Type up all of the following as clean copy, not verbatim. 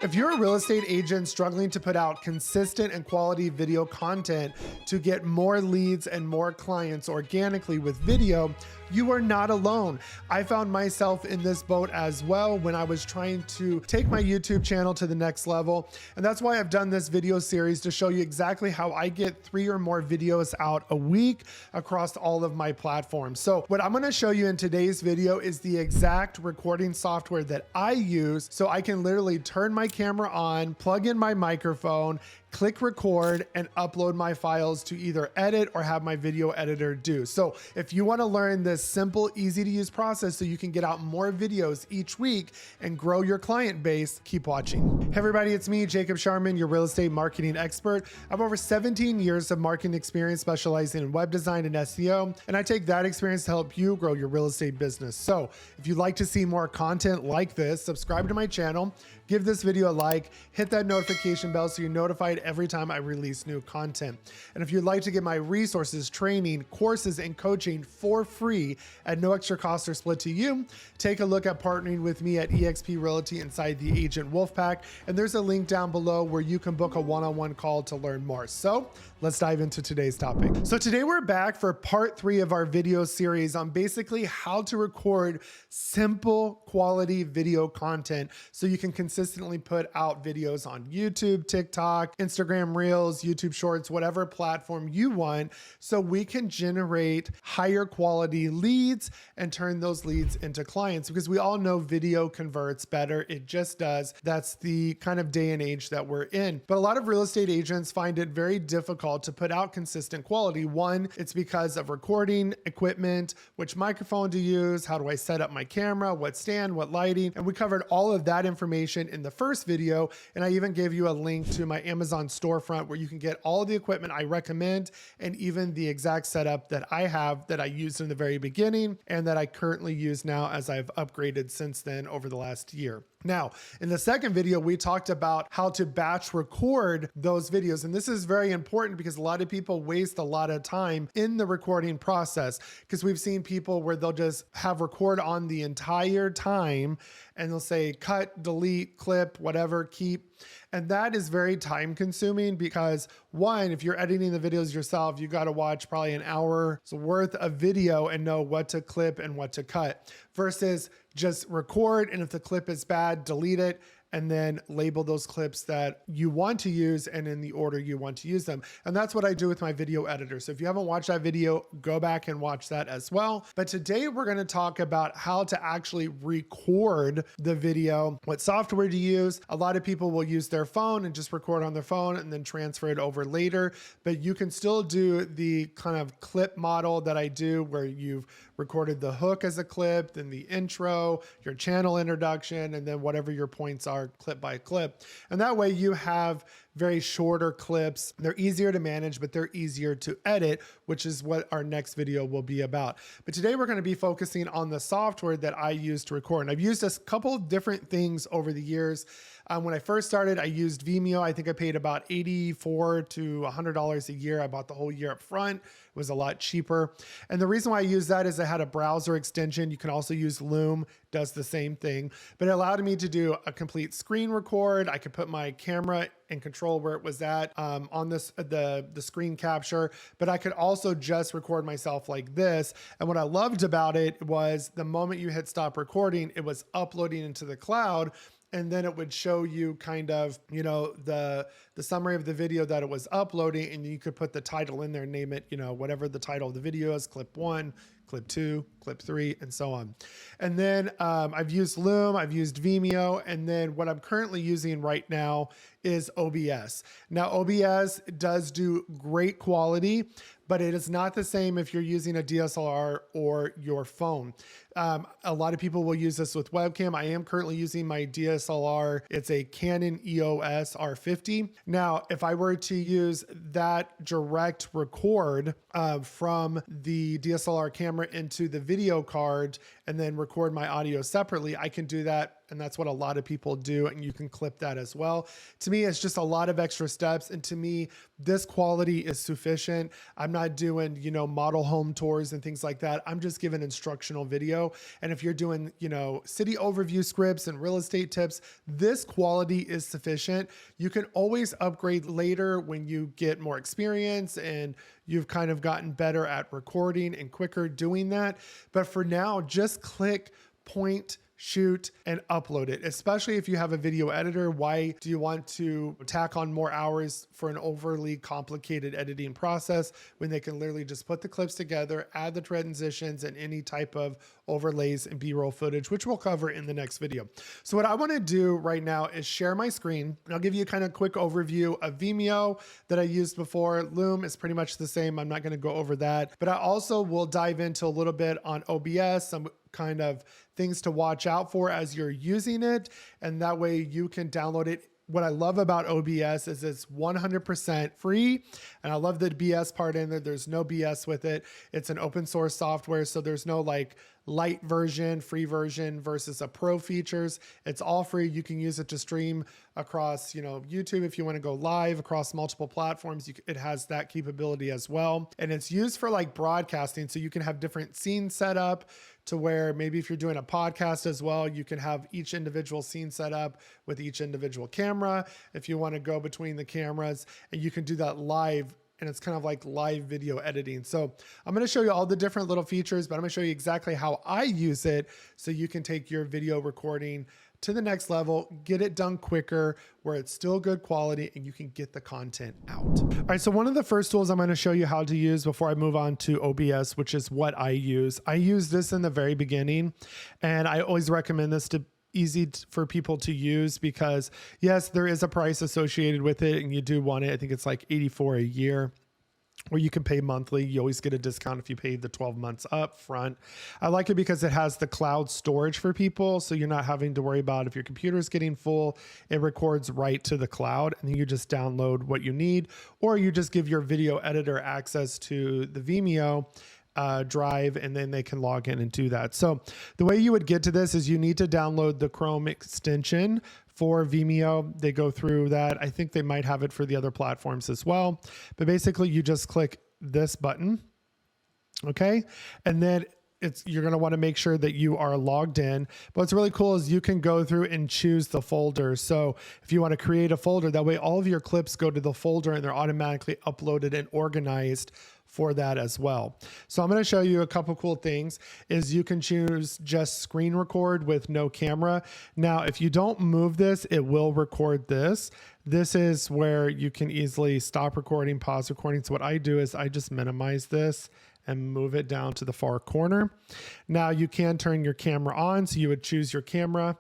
If you're a real estate agent struggling to put out consistent and quality video content to get more leads and more clients organically with video, you are not alone. I found myself in this boat as well when I was trying to take my YouTube channel to the next level. And that's why I've done this video series to show you exactly how I get 3 or more videos out a week across all of my platforms. So what I'm gonna show you in today's video is the exact recording software that I use so I can literally turn my camera on, plug in my microphone, click record, and upload my files to either edit or have my video editor do. So if you want to learn this simple, easy to use process so you can get out more videos each week and grow your client base, keep watching. Hey everybody, it's me, Jacob Shireman, your real estate marketing expert. I have over 17 years of marketing experience specializing in web design and SEO, and I take that experience to help you grow your real estate business. So if you'd like to see more content like this, subscribe to my channel, give this video a like, hit that notification bell so you're notified every time I release new content. And if you'd like to get my resources, training, courses, and coaching for free at no extra cost or split to you, take a look at partnering with me at eXp Realty inside the Agent Wolfpack. And there's a link down below where you can book a one-on-one call to learn more. So let's dive into today's topic. So today we're back for part 3 of our video series on basically how to record simple quality video content so you can consistently put out videos on YouTube, TikTok, Instagram Reels, YouTube Shorts, whatever platform you want, so we can generate higher quality leads and turn those leads into clients, because we all know video converts better. It just does. That's the kind of day and age that we're in. But a lot of real estate agents find it very difficult to put out consistent quality. One, it's because of recording equipment, which microphone to use, how do I set up my camera, what stand, what lighting, and we covered all of that information in the first video. And I even gave you a link to my Amazon storefront where you can get all the equipment I recommend and even the exact setup that I have that I used in the very beginning and that I currently use now as I've upgraded since then over the last year. Now, in the second video, we talked about how to batch record those videos. And this is very important because a lot of people waste a lot of time in the recording process, because we've seen people where they'll just have record on the entire time and they'll say cut, delete, clip, whatever, keep. And that is very time consuming because, one, if you're editing the videos yourself, you got to watch probably an hour's worth of video and know what to clip and what to cut, versus just record. And if the clip is bad, delete it and then label those clips that you want to use and in the order you want to use them. And that's what I do with my video editor. So if you haven't watched that video, go back and watch that as well. But today we're going to talk about how to actually record the video, what software to use. A lot of people will use their phone and just record on their phone and then transfer it over later. But you can still do the kind of clip model that I do where you've recorded the hook as a clip, then the intro, your channel introduction, and then whatever your points are clip by clip. And that way you have very shorter clips. They're easier to manage, but they're easier to edit, which is what our next video will be about. But today we're going to be focusing on the software that I use to record. And I've used a couple of different things over the years. When I first started, I used Vimeo. I think I paid about $84 to $100 a year. I bought the whole year up front. It was a lot cheaper. And the reason why I use that is I had a browser extension. You can also use Loom, does the same thing, but it allowed me to do a complete screen record. I could put my camera and control where it was at on the screen capture, but I could also just record myself like this. And what I loved about it was the moment you hit stop recording, it was uploading into the cloud. And then it would show you kind of, you know, the summary of the video that it was uploading, and you could put the title in there, name it, you know, whatever the title of the video is, clip 1, clip 2, clip 3, and so on. And then I've used Loom, I've used Vimeo, and then what I'm currently using right now is OBS. Now, OBS does do great quality, but it is not the same if you're using a DSLR or your phone. A lot of people will use this with webcam. I am currently using my DSLR. It's a Canon EOS R50. Now, if I were to use that direct record from the DSLR camera into the video card and then record my audio separately, I can do that. And that's what a lot of people do. And you can clip that as well. To me, it's just a lot of extra steps. And to me, this quality is sufficient. I'm not doing, model home tours and things like that. I'm just giving instructional video. And if you're doing, city overview scripts and real estate tips, this quality is sufficient. You can always upgrade later when you get more experience and you've kind of gotten better at recording and quicker doing that. But for now, just click, point, shoot, and upload it. Especially if you have a video editor, why do you want to tack on more hours for an overly complicated editing process when they can literally just put the clips together, add the transitions and any type of overlays and B-roll footage, which we'll cover in the next video. So what I want to do right now is share my screen. I'll give you a kind of quick overview of Vimeo that I used before. Loom is pretty much the same. I'm not going to go over that, but I also will dive into a little bit on OBS, some kind of things to watch out for as you're using it. And that way you can download it. What I love about OBS is it's 100% free. And I love the BS part in there. There's no BS with it. It's an open source software. So there's no like light version, free version versus a pro features. It's all free. You can use it to stream across, YouTube. If you want to go live across multiple platforms, it has that capability as well. And it's used for like broadcasting. So you can have different scenes set up to where maybe if you're doing a podcast as well, you can have each individual scene set up with each individual camera. If you want to go between the cameras, and you can do that live, and it's kind of like live video editing. So I'm going to show you all the different little features, but I'm going to show you exactly how I use it so you can take your video recording to the next level, get it done quicker, where it's still good quality and you can get the content out. All right, so one of the first tools I'm going to show you how to use before I move on to OBS, which is what I use. I use this in the very beginning, and I always recommend this to easy for people to use because yes, there is a price associated with it and you do want it. I think it's like $84 a year. Or you can pay monthly. You always get a discount if you pay the 12 months up front. I like it because it has the cloud storage for people. So you're not having to worry about if your computer is getting full, it records right to the cloud and then you just download what you need, or you just give your video editor access to the Vimeo drive and then they can log in and do that. So the way you would get to this is you need to download the Chrome extension for Vimeo. They go through that. I think they might have it for the other platforms as well. But basically you just click this button. Okay. And then you're going to want to make sure that you are logged in. But what's really cool is you can go through and choose the folder. So if you want to create a folder, that way all of your clips go to the folder and they're automatically uploaded and organized for that as well. So I'm going to show you a couple cool things is you can choose just screen record with no camera. Now, if you don't move this, it will record this. This is where you can easily stop recording, pause recording. So what I do is I just minimize this and move it down to the far corner. Now you can turn your camera on. So you would choose your camera.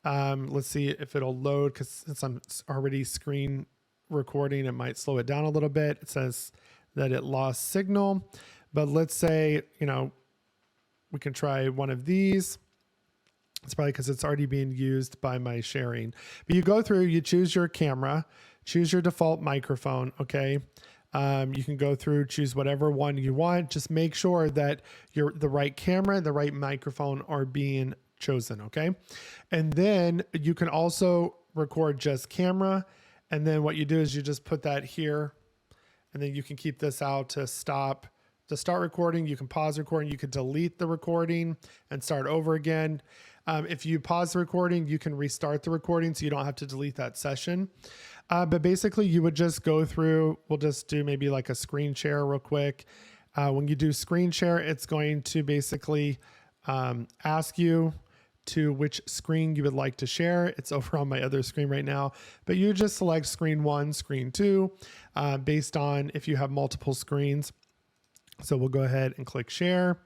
Let's see if it'll load because since I'm already screen recording, it might slow it down a little bit. It says that it lost signal, but let's say, we can try one of these. It's probably because it's already being used by my sharing, but you go through, you choose your camera, choose your default microphone. Okay. You can go through, choose whatever one you want. Just make sure that the right camera and the right microphone are being chosen. Okay. And then you can also record just camera. And then what you do is you just put that here. And then you can keep this out to start recording. You can pause recording. You can delete the recording and start over again. If you pause the recording, you can restart the recording so you don't have to delete that session. But basically you would just go through, we'll just do maybe like a screen share real quick. When you do screen share, it's going to basically ask you to which screen you would like to share. It's over on my other screen right now, but you just select screen 1, screen 2, based on if you have multiple screens. So we'll go ahead and click share.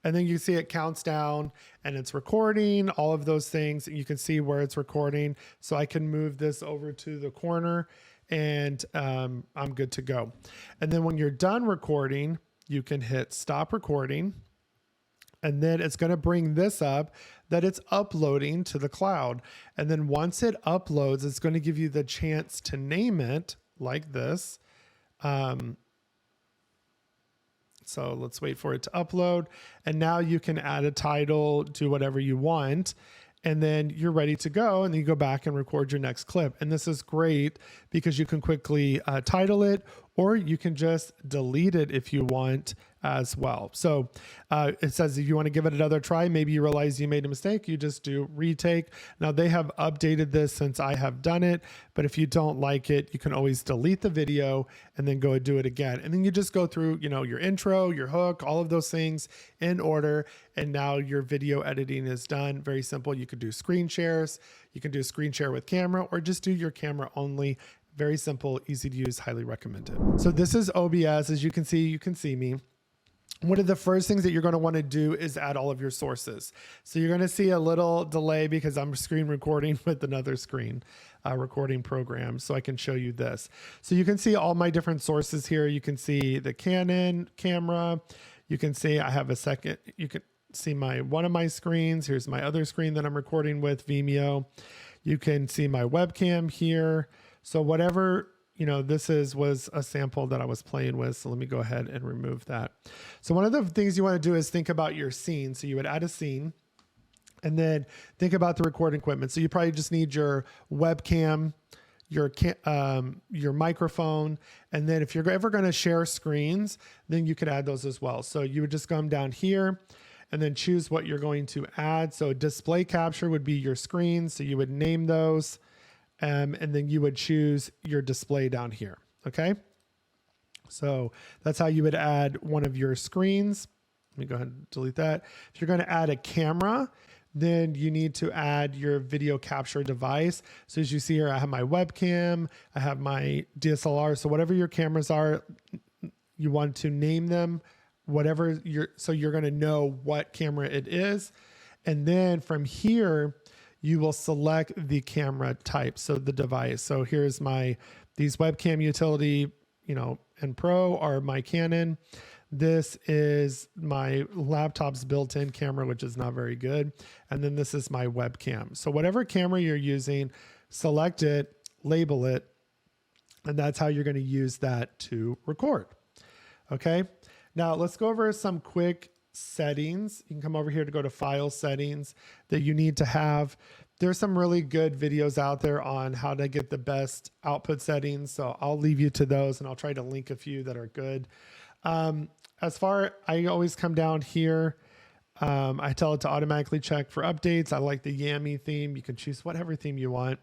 And then you see it counts down and it's recording all of those things. You can see where it's recording. So I can move this over to the corner and I'm good to go. And then when you're done recording, you can hit stop recording. And then it's going to bring this up that it's uploading to the cloud. And then once it uploads, it's going to give you the chance to name it like this. So let's wait for it to upload. And now you can add a title, do whatever you want, and then you're ready to go. And then you go back and record your next clip. And this is great because you can quickly title it, or you can just delete it if you want as well. So it says if you want to give it another try, maybe you realize you made a mistake, you just do retake. Now they have updated this since I have done it, but if you don't like it, you can always delete the video and then go and do it again. And then you just go through, you know, your intro, your hook, all of those things in order. And now your video editing is done. Very simple. You could do screen shares. You can do screen share with camera, or just do your camera only. Very simple, easy to use, highly recommended. So this is OBS. As you can see me. One of the first things that you're going to want to do is add all of your sources. So you're going to see a little delay because I'm screen recording with another screen recording program. So I can show you this. So you can see all my different sources here. You can see the Canon camera. You can see I have a second. You can see one of my screens. Here's my other screen that I'm recording with, Vimeo. You can see my webcam here. So whatever, you know, this was a sample that I was playing with. So let me go ahead and remove that. So one of the things you want to do is think about your scene. So you would add a scene and then think about the recording equipment. So you probably just need your webcam, your microphone. And then if you're ever going to share screens, then you could add those as well. So you would just come down here and then choose what you're going to add. So display capture would be your screen. So you would name those. And then you would choose your display down here. Okay. So that's how you would add one of your screens. Let me go ahead and delete that. If you're going to add a camera, then you need to add your video capture device. So as you see here, I have my webcam, I have my DSLR. So whatever your cameras are, you want to name them, so you're going to know what camera it is. And then from here, you will select the camera type. So the device. So here's these webcam utility, you know, and Pro are my Canon. This is my laptop's built-in camera, which is not very good. And then this is my webcam. So whatever camera you're using, select it, label it, and that's how you're going to use that to record. Okay. Now let's go over some quick settings. You can come over here to go to file settings that you need to have. There's some really good videos out there on how to get the best output settings. So I'll leave you to those and I'll try to link a few that are good. I always come down here. I tell it to automatically check for updates. I like the Yammy theme. You can choose whatever theme you want.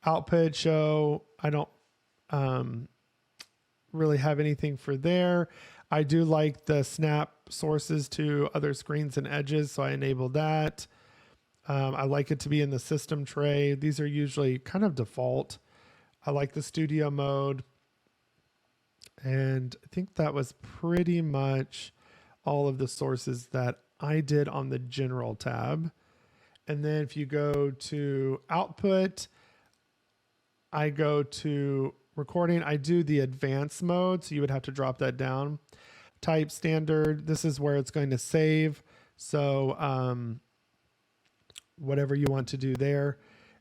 Output show. I don't really have anything for there. I do like the snap sources to other screens and edges, so I enable that. I like it to be in the system tray. These are usually kind of default. I like the studio mode. And I think that was pretty much all of the sources that I did on the general tab. And then if you go to output, I go to recording. I do the advanced mode, so you would have to drop that down. Type standard, this is where it's going to save. So whatever you want to do there.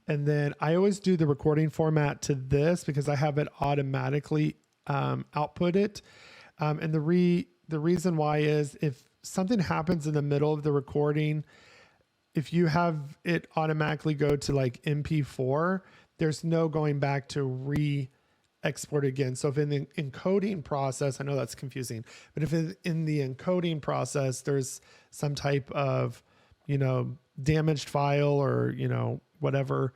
And then I always do the recording format to this because I have it automatically output it. And the reason why is if something happens in the middle of the recording, if you have it automatically go to like MP4, there's no going back to re-export again. So if in the encoding process, I know that's confusing, but if in the encoding process, there's some type of, you know, damaged file or, you know, whatever,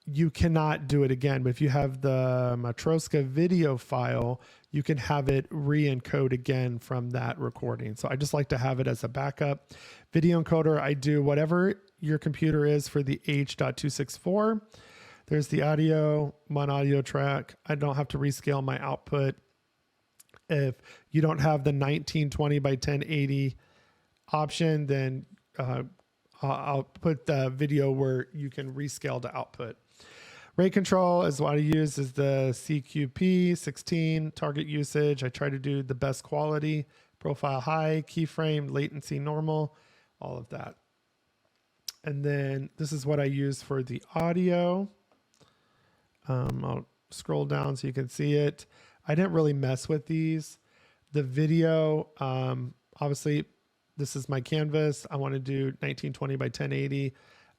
you cannot do it again. But if you have the Matroska video file, you can have it re-encode again from that recording. So I just like to have it as a backup. Video encoder, I do whatever your computer is for the H.264. There's the audio, one audio track. I don't have to rescale my output. If you don't have the 1920 by 1080 option, then I'll put the video where you can rescale to output. Rate control is what I use is the CQP 16 target usage. I try to do the best quality, profile high, keyframe, latency normal, all of that. And then this is what I use for the audio. I'll scroll down so you can see it. I didn't really mess with these, the video, obviously this is my canvas. I want to do 1920 by 1080.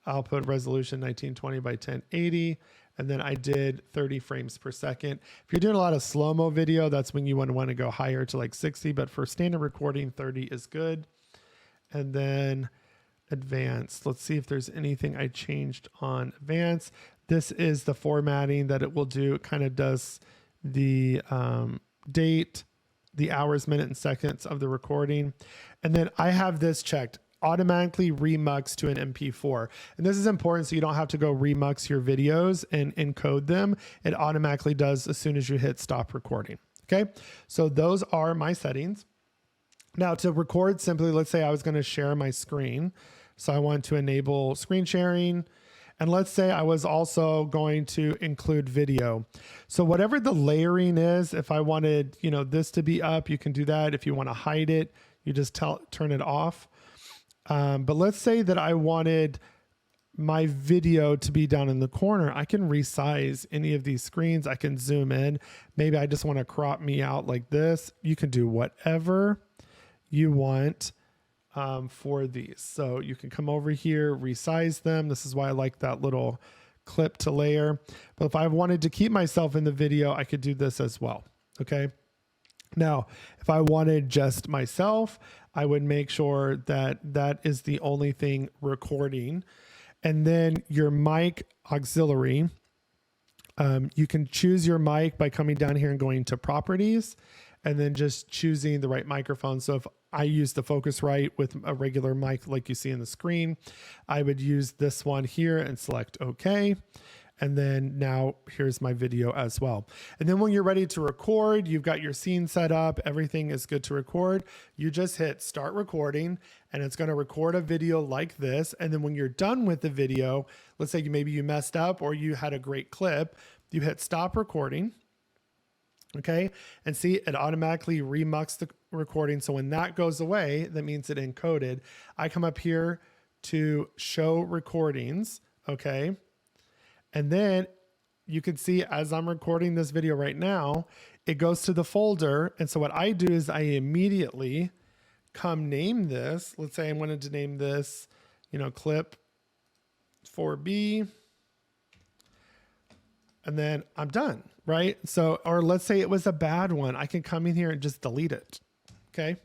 Output resolution 1920 by 1080. And then I did 30 frames per second. If you're doing a lot of slow-mo video, that's when you want to go higher to like 60, but for standard recording, 30 is good. And then advanced. Let's see if there's anything I changed on advanced. This is the formatting that it will do. It kind of does the date, the hours, minute, and seconds of the recording. And then I have this checked. Automatically remux to an MP4. And this is important so you don't have to go remux your videos and encode them. It automatically does as soon as you hit stop recording. Okay, so those are my settings. Now to record simply, let's say I was going to share my screen. So I want to enable screen sharing. And let's say I was also going to include video. So whatever the layering is, if I wanted, this to be up, you can do that. If you want to hide it, you just turn it off. But let's say that I wanted my video to be down in the corner. I can resize any of these screens. I can zoom in. Maybe I just want to crop me out like this. You can do whatever you want for these. So you can come over here, resize them. This is why I like that little clip to layer. But if I wanted to keep myself in the video, I could do this as well. Okay. Now, if I wanted just myself, I would make sure that that is the only thing recording. And then your mic auxiliary, you can choose your mic by coming down here and going to properties and then just choosing the right microphone. So if I use the Focusrite with a regular mic like you see in the screen, I would use this one here and select OK. And then now here's my video as well. And then when you're ready to record, you've got your scene set up, everything is good to record. You just hit start recording and it's going to record a video like this. And then when you're done with the video, let's say maybe you messed up or you had a great clip, you hit stop recording. Okay. And see, it automatically remuxed the recording. So when that goes away, that means it encoded. I come up here to show recordings. Okay. And then you can see as I'm recording this video right now, it goes to the folder. And so what I do is I immediately come name this. Let's say I wanted to name this, clip 4B. And then I'm done, right? So, or let's say it was a bad one. I can come in here and just delete it. Okay.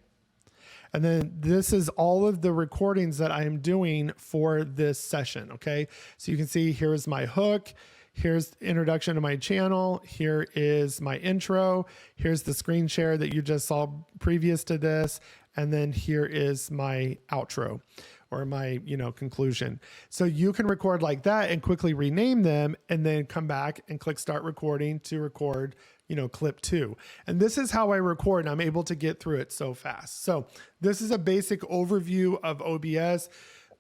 And then this is all of the recordings that I am doing for this session. Okay. So you can see here's my hook. Here's the introduction to my channel. Here is my intro. Here's the screen share that you just saw previous to this. And then here is my outro or my, conclusion. So you can record like that and quickly rename them and then come back and click start recording to record clip 2. And this is how I record and I'm able to get through it so fast. So this is a basic overview of OBS.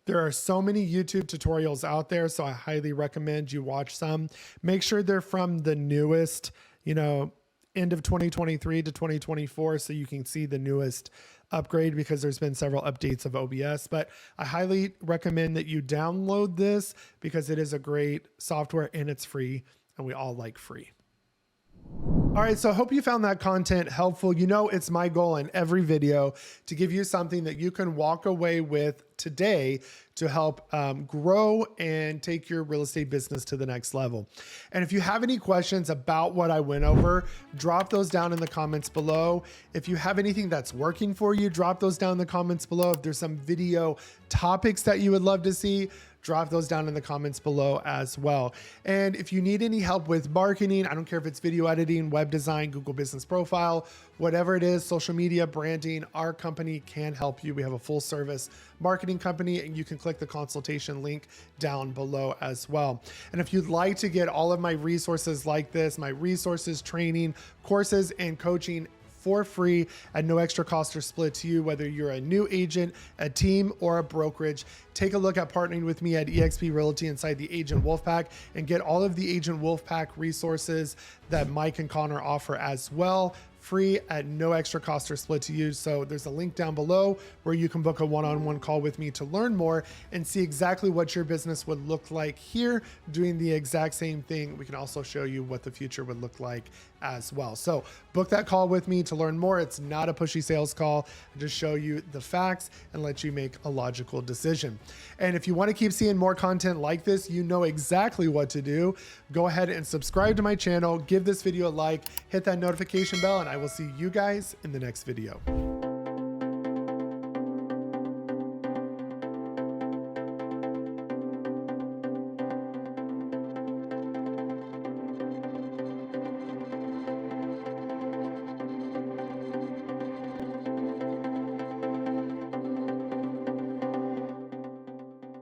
There are so many YouTube tutorials out there, so I highly recommend you watch some. Make sure they're from the newest, end of 2023 to 2024 so you can see the newest upgrade because there's been several updates of OBS, but I highly recommend that you download this because it is a great software and it's free and we all like free. All right, so I hope you found that content helpful. It's my goal in every video to give you something that you can walk away with today to help grow and take your real estate business to the next level. And if you have any questions about what I went over, drop those down in the comments below. If you have anything that's working for you, drop those down in the comments below. If there's some video topics that you would love to see, drop those down in the comments below as well. And if you need any help with marketing, I don't care if it's video editing, web design, Google Business Profile, whatever it is, social media, branding, our company can help you. We have a full service marketing company and you can click the consultation link down below as well. And if you'd like to get all of my resources like this, my resources, training, courses, and coaching for free at no extra cost or split to you, whether you're a new agent, a team, or a brokerage, take a look at partnering with me at eXp Realty inside the Agent Wolfpack and get all of the Agent Wolfpack resources that Mike and Connor offer as well free at no extra cost or split to you. So there's a link down below where you can book a one-on-one call with me to learn more and see exactly what your business would look like here doing the exact same thing. We can also show you what the future would look like as well. So book that call with me to learn more. It's not a pushy sales call. I just show you the facts and let you make a logical decision. And if you want to keep seeing more content like this, you know exactly what to do. Go ahead and subscribe to my channel, give this video a like, hit that notification bell, and I will see you guys in the next video.